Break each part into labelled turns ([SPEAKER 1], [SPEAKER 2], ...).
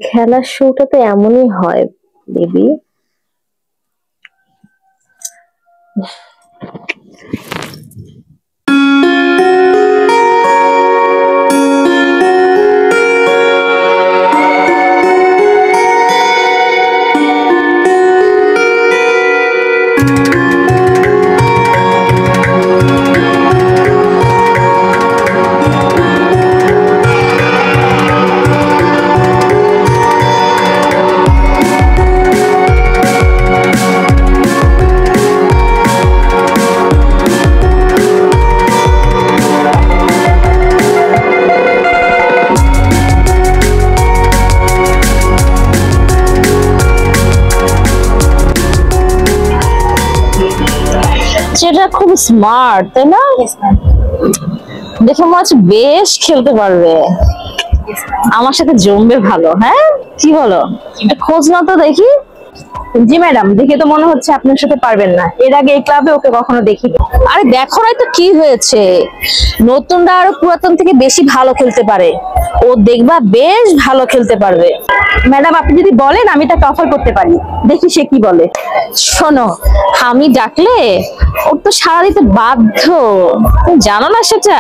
[SPEAKER 1] খেলার শোটা তো এমনই হয় বেবি। যেটা খুব স্মার্ট তাই না? দেখে মনে হচ্ছে বেশ খেলতে পারবে, আমার সাথে জমবে ভালো। হ্যাঁ কি বলো, একটা খোঁজ না তো দেখি।
[SPEAKER 2] জি ম্যাডাম, দেখে তো মনে হচ্ছে আপনার সাথে পারবেন না, এর আগে এই ক্লাবে ওকে কখনো দেখিনি।
[SPEAKER 1] আরে দেখো নাই তো কি হয়েছে, নতুনরা আরো পুরাতন থেকে বেশি ভালো খেলতে পারে, ও দেখবা বেশ ভালো খেলতে পারবে।
[SPEAKER 2] ম্যাডাম আপনি যদি বলেন আমি তাকে অফার করতে পারি, দেখি সে কি বলে।
[SPEAKER 1] শোনো, আমি ডাকলে ওর তো সাড়া দিতে বাধ্য, তুমি জানো না সেটা।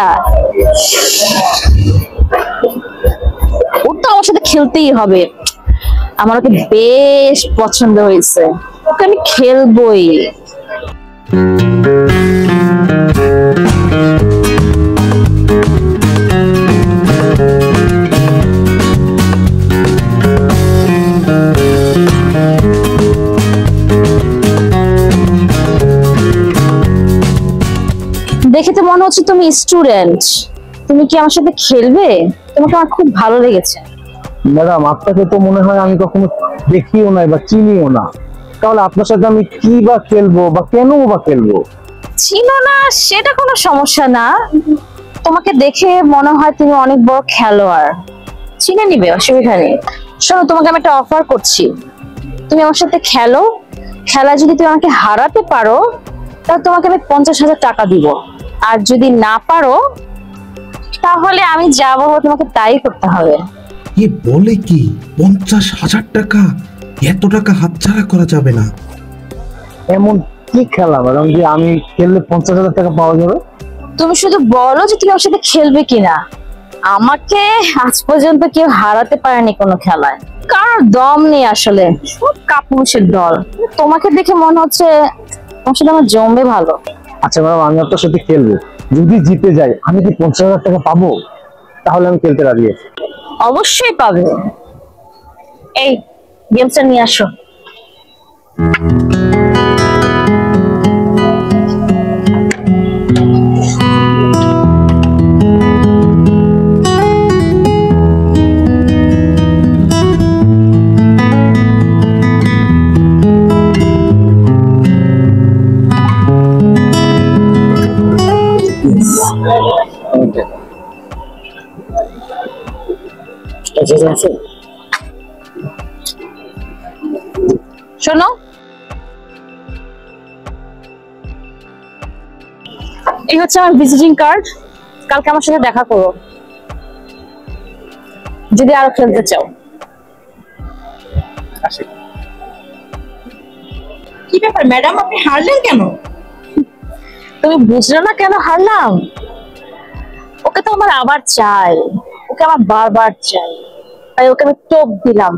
[SPEAKER 1] ওর তো আমার সাথে খেলতেই হবে, আমার ওকে বেশ পছন্দ হয়েছে, ওকে আমি খেলবই। দেখে তো মনে হচ্ছে তুমি স্টুডেন্ট, তুমি কি আমার সাথে খেলবে? তোমাকে আমার খুব ভালো লেগেছে।
[SPEAKER 3] ম্যাডাম আপনাকে তো মনে হয় আমি কখনো দেখিও নাই বা চিনিও না, তাহলে আপনার সাথে আমি কি বা খেলবো বা কেন বা খেলবো?
[SPEAKER 1] চিনো না সেটা কোনো সমস্যা না, তোমাকে দেখে মনে হয় তুমি অনেক বড় খেলোয়াড়, চিনে নিবে, অসুবিধা নেই। শোনো, তোমাকে আমি একটা অফার করছি, তুমি আমার সাথে খেলো, খেলা যদি তুমি আমাকে হারাতে পারো তাহলে তোমাকে আমি 50,000 টাকা দিব, আর যদি না পারো তাহলে আমি যা বলবো তোমাকে তাই করতে হবে।
[SPEAKER 4] এ বলে কি 50,000 টাকা? এত টাকা হাতছাড়া করা যাবে না।
[SPEAKER 3] এমন কি খেলা ম্যাডাম যে আমি খেললে 50,000 টাকা পাওয়া যাবে?
[SPEAKER 1] তুমি শুধু বলো যে তুমি আমার সাথে খেলবে কিনা, আমাকে আজ পর্যন্ত কেউ হারাতে পারেনি কোনো খেলায়, কারোর দম নেই আসলে, সব কাপুরুষের দল। তোমাকে দেখে মনে হচ্ছে তোমার সাথে আমার জমবে ভালো।
[SPEAKER 3] আচ্ছা ম্যাডাম, আমি আপনার সাথে খেলবো, যদি জিতে যাই আমি কি 50,000 টাকা পাবো? তাহলে আমি খেলতে রাজি আছি।
[SPEAKER 1] অবশ্যই পাবে, এই গেমসটা নিয়ে আসো। শোনো, এই হচ্ছে আমার ভিজিটিং কার্ড, কালকে আমার সাথে দেখা করো যদি আরো খেলতে চাও।
[SPEAKER 2] কি ব্যাপার ম্যাডাম, আপনি হারলেন কেন?
[SPEAKER 1] তুমি বুঝলো না কেন হারলাম? ওকে তো আমার আবার চাই, ওকে আমার বারবার চাই, তাই ওকে আমি টোপ দিলাম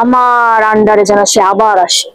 [SPEAKER 1] আমার আন্ডারে যেন সে আবার আসে।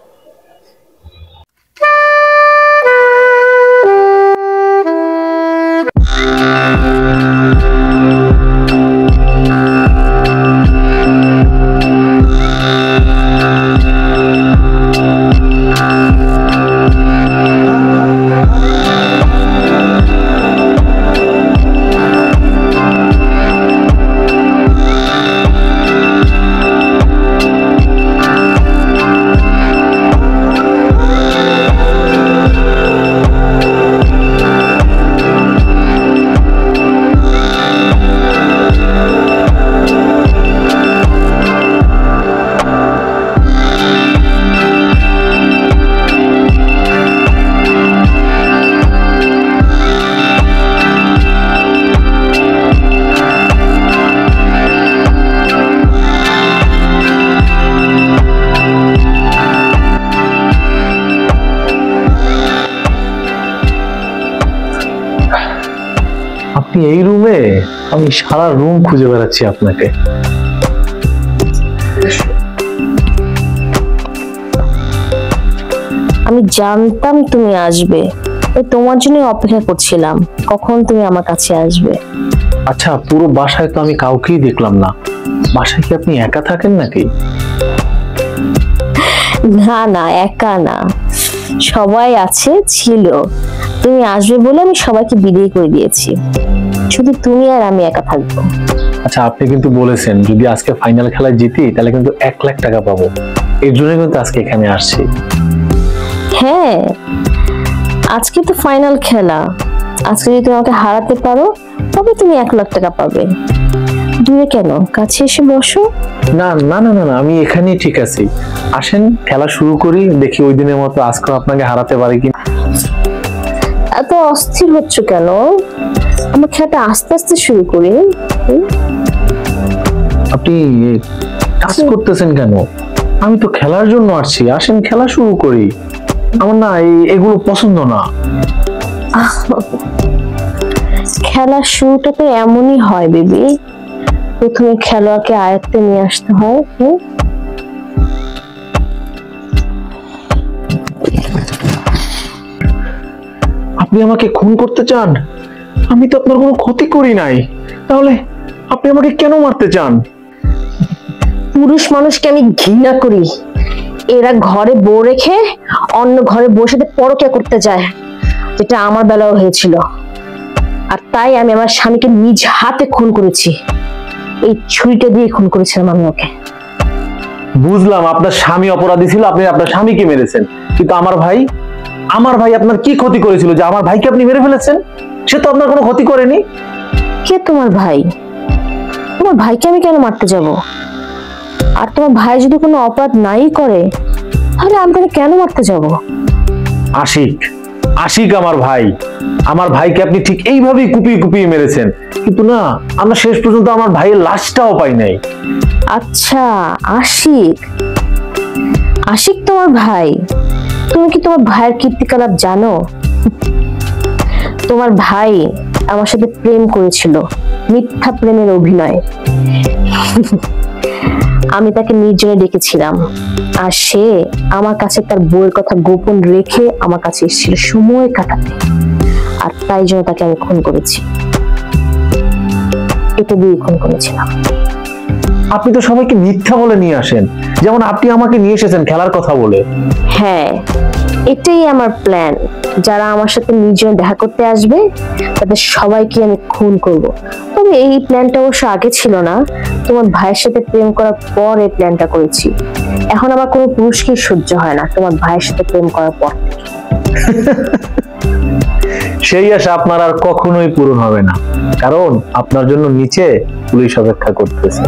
[SPEAKER 3] আপনি এই রুমে? আমি সারা রুম খুঁজে বেড়াচ্ছি আপনাকে।
[SPEAKER 1] আমি জানতাম তুমি আসবে, তাই তোমার জন্য অপেক্ষা করছিলাম কখন তুমি আমার কাছে আসবে।
[SPEAKER 3] আচ্ছা, পুরো বাসায় তো আমি কাউকেই দেখলাম না। বাসায় কি আপনি একা থাকেন নাকি?
[SPEAKER 1] না না, একা না, সবাই আছে, ছিল। তুমি আসবে বলে আমি সবাইকে বিদায় করে দিয়েছি, শুধু তুমি আর আমি একা থাকবো।
[SPEAKER 3] আচ্ছা, আপনি কিন্তু বলেছেন যদি আজকে ফাইনাল খেলায় জিতি তাহলে কিন্তু 1 লাখ টাকা পাবো। এর জন্য কিন্তু আজকে এখানে আসছি।
[SPEAKER 1] হ্যাঁ, আজকে তো ফাইনাল খেলা। আজকে যদি তুমি আমাকে হারাতে পারো তবে তুমি 1 লাখ টাকা পাবে। দূরে কেন, কাছে এসে বসো।
[SPEAKER 3] না না না না না, আমি এখানেই ঠিক আছি। আসেন খেলা শুরু করি, দেখি ওই দিনের মতো আজকে আপনাকে হারাতে পারি কি।
[SPEAKER 1] এত অস্থির হচ্ছ কেন? আমার খেলাটা আস্তে আস্তে শুরু করি।
[SPEAKER 3] আপনি কাজ করতেছেন কেন? আমি তো খেলার জন্য আসছি, আসেন খেলা শুরু করি। আমার না এগুলো পছন্দ না।
[SPEAKER 1] খেলার শুরুটা তো এমনই হয় বেবি, প্রথমে খেলোয়াড়কে আয়ত্তে নিয়ে আসতে হয়।
[SPEAKER 3] আপনি আমাকে খুন করতে চান? আমি তো আপনার কোনো ক্ষতি করি নাই, তাহলে আপনি আমাকে কেন মারতে চান?
[SPEAKER 1] পুরুষ মানুষকে আমি ঘৃণা করি। এরা ঘরে বউ রেখে অন্য ঘরে বউর সাথে পরকীয়া করতে যায়, যেটা আমার বেলাও হয়েছিল। আর তাই আমি আমার স্বামীকে নিজ হাতে খুন করেছি। এই ছুরিটা দিয়ে খুন করেছিলাম আমি ওকে।
[SPEAKER 3] বুঝলাম আপনার স্বামী অপরাধী ছিল, আপনি আপনার স্বামীকে মেরেছেন, কিন্তু আমার ভাই আপনার কি ক্ষতি করেছিল যে আমার ভাইকে আপনি মেরে ফেলেছেন? সে তো আপনার কোনো ক্ষতি করেনি।
[SPEAKER 1] কে তোমার ভাই? তোমার ভাইকে আমি কেন মারতে যাব? আর তোমার ভাই যদি কোনো অপরাধ নাই করে তাহলে আমি তাকে কেন মারতে যাব?
[SPEAKER 3] আশিক আমার ভাইকে আপনি ঠিক এইভাবেই কুপিয়ে কুপিয়ে মেরেছেন, কিন্তু না, আমরা শেষ পর্যন্ত আমার ভাইয়ের লাশটাও পাই নাই।
[SPEAKER 1] আচ্ছা, আশিক তোমার ভাই। তুমি কি তোমার ভাইয়ের কীর্তিকলাপ জানো? তোমার ভাই আমার সাথে প্রেম করেছিল, মিথ্যা প্রেমের অভিনয়। আমি তাকে নির্জনে ডেকেছিলাম, আর সে আমার কাছে তার বউয়ের কথা গোপন রেখে আমার কাছে এসেছিল সময় কাটাতে। আর তাই জন্য তাকে আমি খুন করেছি। এটা দিয়ে খুন করেছিলাম।
[SPEAKER 3] আপনি তো সবাইকে মিথ্যা বলে নিয়ে আসেন, যেমন আপনি আমাকে নিয়ে এসেছেন খেলার কথা বলে।
[SPEAKER 1] হ্যাঁ, এটাই আমার প্ল্যান। যারা আমার সাথে নির্জনে দেখা করতে আসবে তাদের সবাইকে আমি খুন করব। তবে এই প্ল্যানটা অবশ্য আগে ছিল না, তোমার ভাইয়ের সাথে প্রেম করার পর এই প্ল্যানটা করেছি। এখন আমার কোনো পুরুষকে সহ্য হয় না তোমার ভাইয়ের সাথে প্রেম করার পর থেকে।
[SPEAKER 3] সেই আশা আপনার আর কখনোই পূরণ হবে না, কারণ আপনার জন্য নিচে পুলিশ অপেক্ষা করতেছে।